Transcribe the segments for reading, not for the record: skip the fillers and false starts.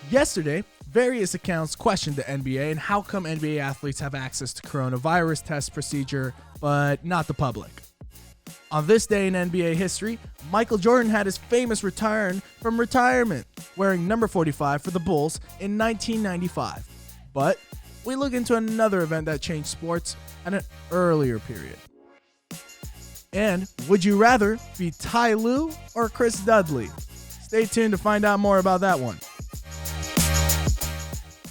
Yesterday, various accounts questioned the NBA and how come NBA athletes have access to coronavirus test procedure, but not the public. On this day in NBA history, Michael Jordan had his famous return from retirement, wearing number 45 for the Bulls in 1995. But we look into another event that changed sports at an earlier period. And would you rather be Ty Lue or Chris Dudley? Stay tuned to find out more about that one.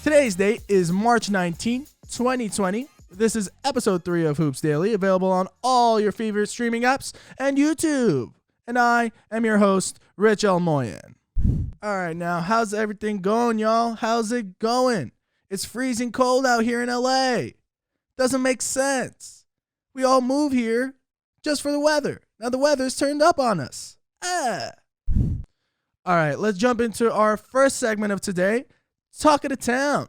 Today's date is March 19, 2020. This is episode 3 of Hoops Daily, available on all your favorite streaming apps and YouTube. And I am your host, Rich L. Moyen. All right, now, how's everything going, y'all? How's it going? It's freezing cold out here in LA. Doesn't make sense. We all move here just for the weather. Now the weather's turned up on us. All right, let's jump into our first segment of today. Talk of the town.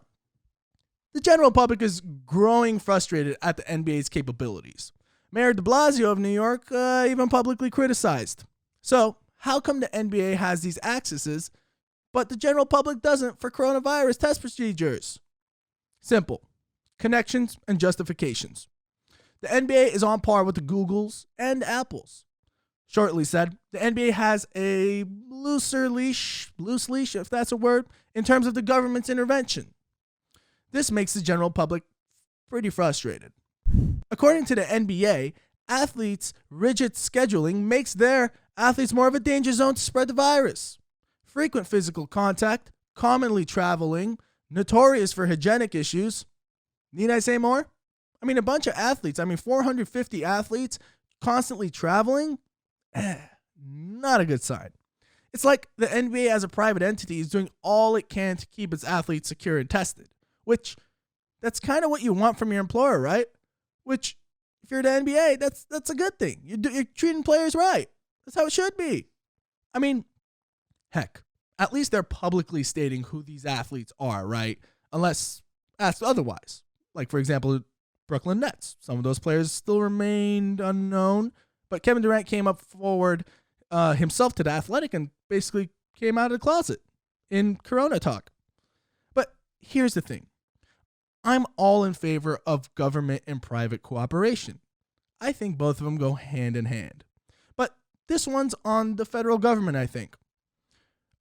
The general public is growing frustrated at the NBA's capabilities. Mayor Blasio of New York even publicly criticized. So, how come the NBA has these accesses, but the general public doesn't for coronavirus test procedures? Simple. Connections and justifications. The NBA is on par with the Googles and Apples. Shortly said, the NBA has a loose leash, if that's a word, in terms of the government's intervention. This makes the general public pretty frustrated. According to the NBA, athletes' rigid scheduling makes their athletes more of a danger zone to spread the virus. Frequent physical contact, commonly traveling, notorious for hygienic issues. Need I say more? A bunch of athletes, 450 athletes constantly traveling, not a good sign. It's like the NBA as a private entity is doing all it can to keep its athletes secure and tested, which that's kind of what you want from your employer, right? Which, if you're the NBA, that's a good thing. You're treating players right. That's how it should be. Heck, at least they're publicly stating who these athletes are, right? Unless asked otherwise. Like, for example, Brooklyn Nets. Some of those players still remained unknown, but Kevin Durant came up forward himself to The Athletic and basically came out of the closet in Corona talk. But here's the thing. I'm all in favor of government and private cooperation. I think both of them go hand in hand. But this one's on the federal government, I think.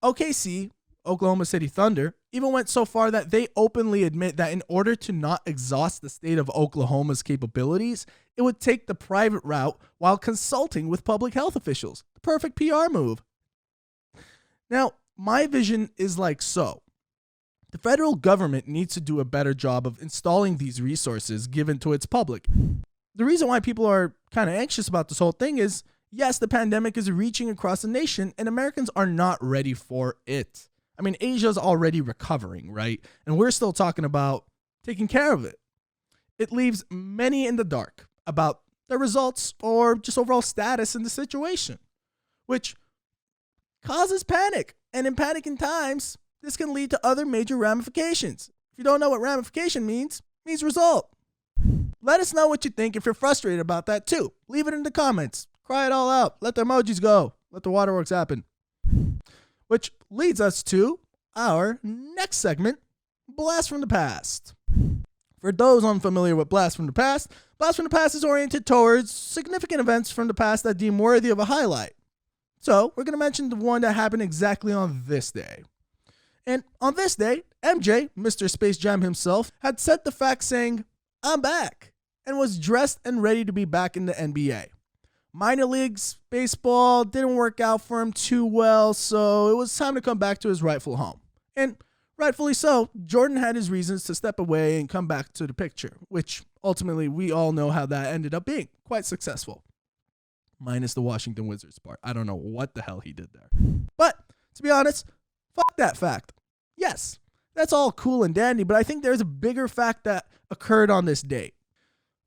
OKC, Oklahoma City Thunder, even went so far that they openly admit that in order to not exhaust the state of Oklahoma's capabilities, it would take the private route while consulting with public health officials. The perfect PR move. Now, my vision is like so. The federal government needs to do a better job of installing these resources given to its public. The reason why people are kind of anxious about this whole thing is, yes, the pandemic is reaching across the nation and Americans are not ready for it. Asia's already recovering, right? And we're still talking about taking care of it. It leaves many in the dark about the results or just overall status in the situation, which causes panic. And in panicking times, this can lead to other major ramifications. If you don't know what ramification means, it means result. Let us know what you think if you're frustrated about that too. Leave it in the comments. Cry it all out. Let the emojis go. Let the waterworks happen. Which leads us to our next segment, Blast from the Past. For those unfamiliar with Blast from the Past is oriented towards significant events from the past that deem worthy of a highlight. So we're going to mention the one that happened exactly on this day. And on this day, MJ, Mr. Space Jam himself, had said the fact saying, "I'm back," and was dressed and ready to be back in the NBA. Minor leagues baseball didn't work out for him too well, so it was time to come back to his rightful home. And rightfully so, Jordan had his reasons to step away and come back to the picture, which ultimately we all know how that ended up being. Quite successful. Minus the Washington Wizards part. I don't know what the hell he did there. But, to be honest, fuck that fact. Yes, that's all cool and dandy, but I think there's a bigger fact that occurred on this date.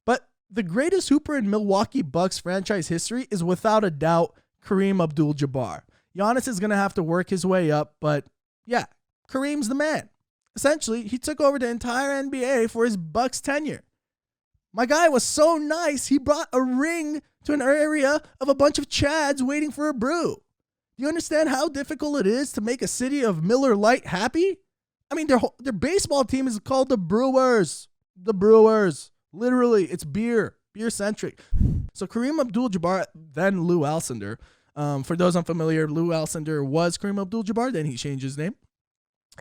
But the greatest hooper in Milwaukee Bucks franchise history is without a doubt Kareem Abdul-Jabbar. Giannis is going to have to work his way up, but yeah, Kareem's the man. Essentially, he took over the entire NBA for his Bucks tenure. My guy was so nice, he brought a ring to an area of a bunch of Chads waiting for a brew. Do you understand how difficult it is to make a city of Miller Lite happy? I mean, their baseball team is called the Brewers. The Brewers. Literally, it's beer-centric. So Kareem Abdul-Jabbar, then Lou Alcindor. For those unfamiliar, Lou Alcindor was Kareem Abdul-Jabbar. Then he changed his name.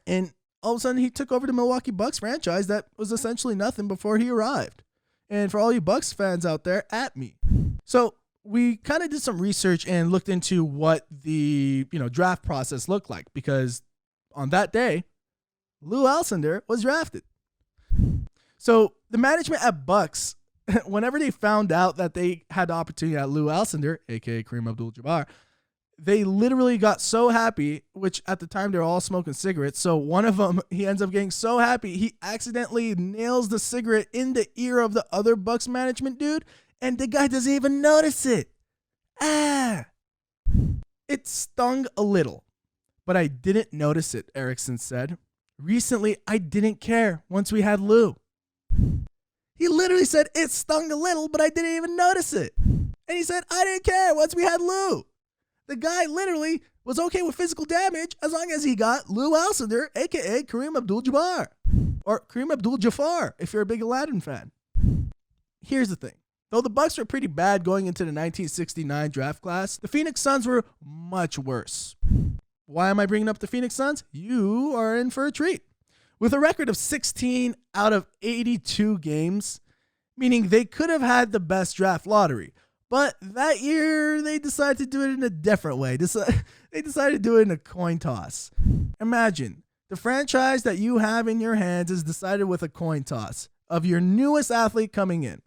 And all of a sudden, he took over the Milwaukee Bucks franchise that was essentially nothing before he arrived. And for all you Bucks fans out there, at me. So we kind of did some research and looked into what the draft process looked like, because on that day, Lou Alcindor was drafted. So the management at Bucks, whenever they found out that they had the opportunity at Lou Alcindor, a.k.a. Kareem Abdul-Jabbar, they literally got so happy, which at the time they were all smoking cigarettes. So one of them, he ends up getting so happy, he accidentally nails the cigarette in the ear of the other Bucks management dude, and the guy doesn't even notice it. It stung a little, but I didn't notice it, Erickson said. Recently, I didn't care once we had Lou. He literally said, it stung a little, but I didn't even notice it. And he said, I didn't care once we had Lou. The guy literally was okay with physical damage as long as he got Lou Alcindor, a.k.a. Kareem Abdul-Jabbar. Or Kareem Abdul-Jafar, if you're a big Aladdin fan. Here's the thing. Though the Bucks were pretty bad going into the 1969 draft class, the Phoenix Suns were much worse. Why am I bringing up the Phoenix Suns? You are in for a treat. With a record of 16 out of 82 games, meaning they could have had the best draft lottery. But that year, they decided to do it in a different way. They decided to do it in a coin toss. Imagine, the franchise that you have in your hands is decided with a coin toss of your newest athlete coming in.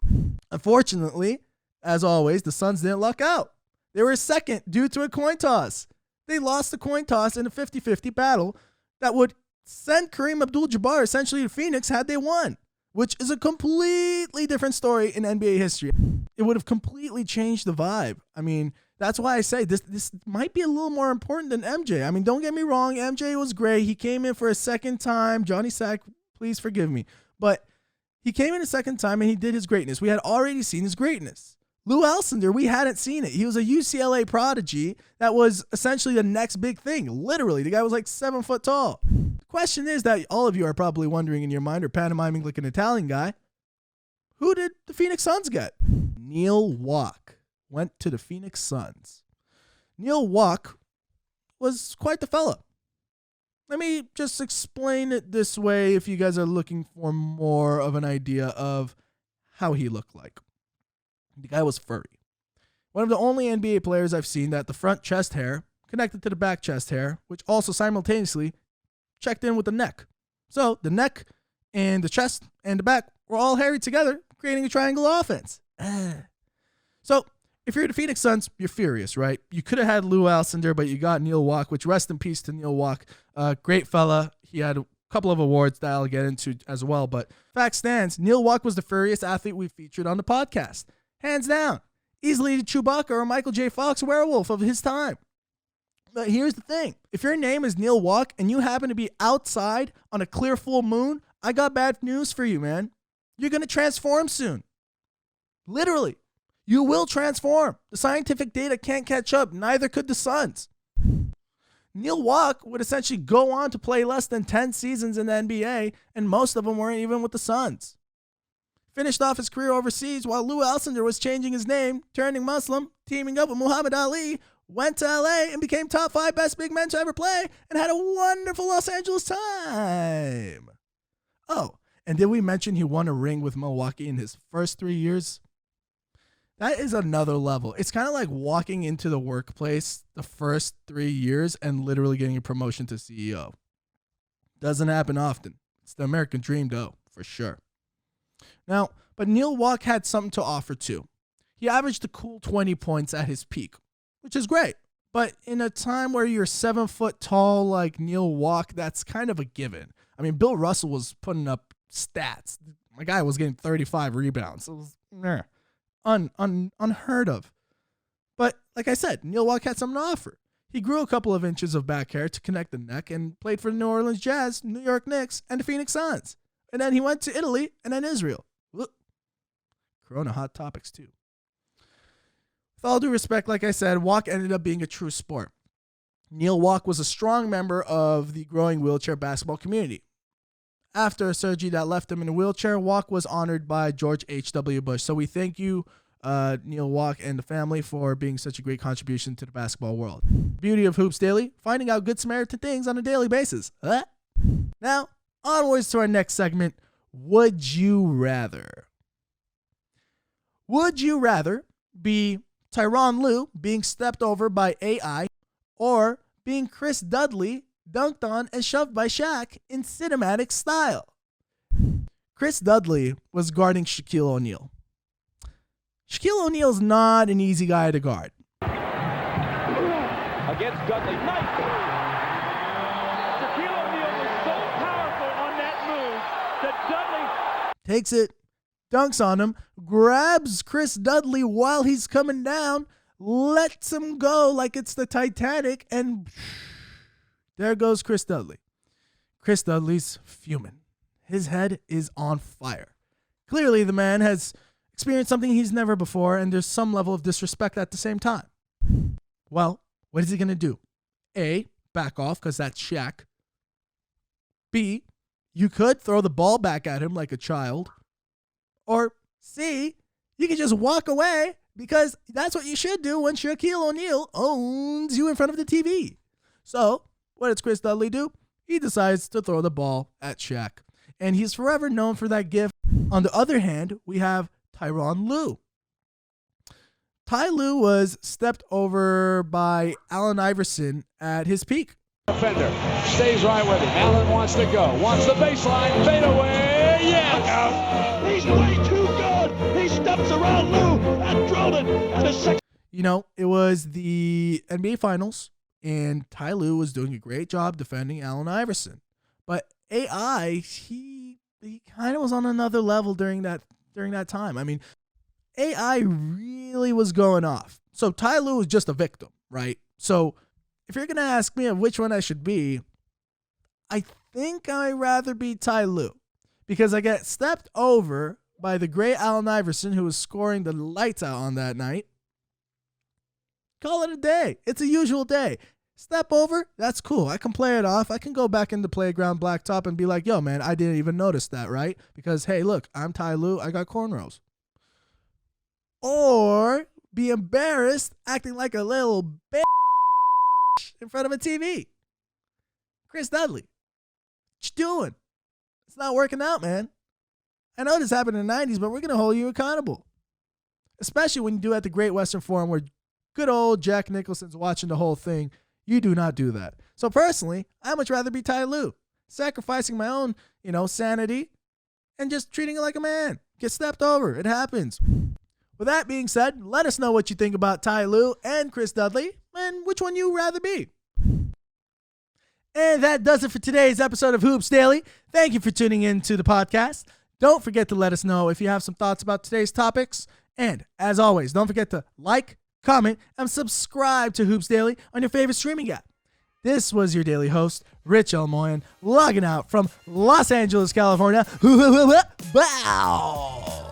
Unfortunately, as always, the Suns didn't luck out. They were second due to a coin toss. They lost the coin toss in a 50-50 battle that would send Kareem Abdul-Jabbar essentially to Phoenix had they won, which is a completely different story in NBA history. It would have completely changed the vibe. I mean, that's why I say this might be a little more important than MJ. I mean, don't get me wrong. MJ was great. He came in for a second time. Johnny Sack, please forgive me. But he came in a second time and he did his greatness. We had already seen his greatness. Lou Alcindor, we hadn't seen it. He was a UCLA prodigy that was essentially the next big thing. Literally, the guy was like 7 foot tall. The question is that all of you are probably wondering in your mind or pantomiming like an Italian guy, who did the Phoenix Suns get? Neil Walk went to the Phoenix Suns. Neil Walk was quite the fella. Let me just explain it this way if you guys are looking for more of an idea of how he looked like. The guy was furry. One of the only NBA players I've seen that the front chest hair connected to the back chest hair, which also simultaneously checked in with the neck. So the neck and the chest and the back were all hairy together, creating a triangle offense. So if you're the Phoenix Suns, you're furious, right? You could have had Lou Alcindor, but you got Neil Walk, which rest in peace to Neil Walk. Great fella. He had a couple of awards that I'll get into as well. But fact stands, Neil Walk was the furriest athlete we featured on the podcast. Hands down. Easily the Chewbacca or Michael J. Fox werewolf of his time. But here's the thing. If your name is Neil Walk and you happen to be outside on a clear full moon, I got bad news for you, man. You're going to transform soon. Literally. You will transform. The scientific data can't catch up. Neither could the Suns. Neil Walk would essentially go on to play less than 10 seasons in the NBA, and most of them weren't even with the Suns. Finished off his career overseas while Lou Alcindor was changing his name, turning Muslim, teaming up with Muhammad Ali, went to LA and became top 5 best big men to ever play, and had a wonderful Los Angeles time. Oh, and did we mention he won a ring with Milwaukee in his first 3 years? That is another level. It's kind of like walking into the workplace the first 3 years and literally getting a promotion to CEO. Doesn't happen often. It's the American dream, though, for sure. Now, but Neil Walk had something to offer, too. He averaged a cool 20 points at his peak, which is great. But in a time where you're 7 foot tall like Neil Walk, that's kind of a given. I mean, Bill Russell was putting up stats. My guy was getting 35 rebounds. It was unheard of. But like I said, Neil Walk had something to offer. He grew a couple of inches of back hair to connect the neck and played for the New Orleans Jazz, New York Knicks, and the Phoenix Suns. And then he went to Italy and then Israel. Look, Corona hot topics too. With all due respect, like I said, Walk ended up being a true sport. Neil Walk was a strong member of the growing wheelchair basketball community. after a surgery that left him in a wheelchair. Walk was honored by George H.W. Bush. So we thank you, Neil Walk and the family, for being such a great contribution to the basketball world. Beauty of Hoops Daily, finding out good Samaritan things on a daily basis. Now, onwards to our next segment, Would You Rather? Would you rather be Tyronn Lue being stepped over by AI, or being Chris Dudley dunked on and shoved by Shaq in cinematic style? Chris Dudley was guarding Shaquille O'Neal. Shaquille O'Neal's not an easy guy to guard. Against Dudley. Nice. Shaquille O'Neal was so powerful on that move that Dudley takes it, dunks on him, grabs Chris Dudley while he's coming down, lets him go like it's the Titanic, and there goes Chris Dudley. Chris Dudley's fuming. His head is on fire. Clearly, the man has experienced something he's never before, and there's some level of disrespect at the same time. Well, what is he going to do? A, back off because that's Shaq. B, you could throw the ball back at him like a child. Or C, you can just walk away because that's what you should do when Shaquille O'Neal owns you in front of the TV. So, what does Chris Dudley do? He decides to throw the ball at Shaq. And he's forever known for that gift. On the other hand, we have Tyronn Lue. Ty Lue was stepped over by Allen Iverson at his peak. Defender stays right with him. Allen wants to go. Wants the baseline. Fade away. Yes. He's way too good. He steps around Lue and drilled it. And it was the NBA Finals, and Ty Lue was doing a great job defending Allen Iverson. But AI, he kind of was on another level during that time. I mean, AI really was going off. So Ty Lue was just a victim, right? So if you're going to ask me of which one I should be, I think I'd rather be Ty Lue because I get stepped over by the great Allen Iverson, who was scoring the lights out on that night. Call it a day. It's a usual day. Step over, that's cool. I can play it off. I can go back into playground blacktop and be like, yo, man, I didn't even notice that, right? Because, hey, look, I'm Ty Lue. I got cornrows. Or be embarrassed acting like a little bitch in front of a TV. Chris Dudley, what you doing? It's not working out, man. I know this happened in the 90s, but we're going to hold you accountable. Especially when you do it at the Great Western Forum where good old Jack Nicholson's watching the whole thing. You do not do that. So personally, I'd much rather be Ty Lue, sacrificing my own, sanity and just treating it like a man. Get stepped over. It happens. With that being said, let us know what you think about Ty Lue and Chris Dudley and which one you'd rather be. And that does it for today's episode of Hoops Daily. Thank you for tuning in to the podcast. Don't forget to let us know if you have some thoughts about today's topics. And as always, don't forget to like, comment, and subscribe to Hoops Daily on your favorite streaming app. This was your daily host, Rich Elmoyan, logging out from Los Angeles, California. Bow!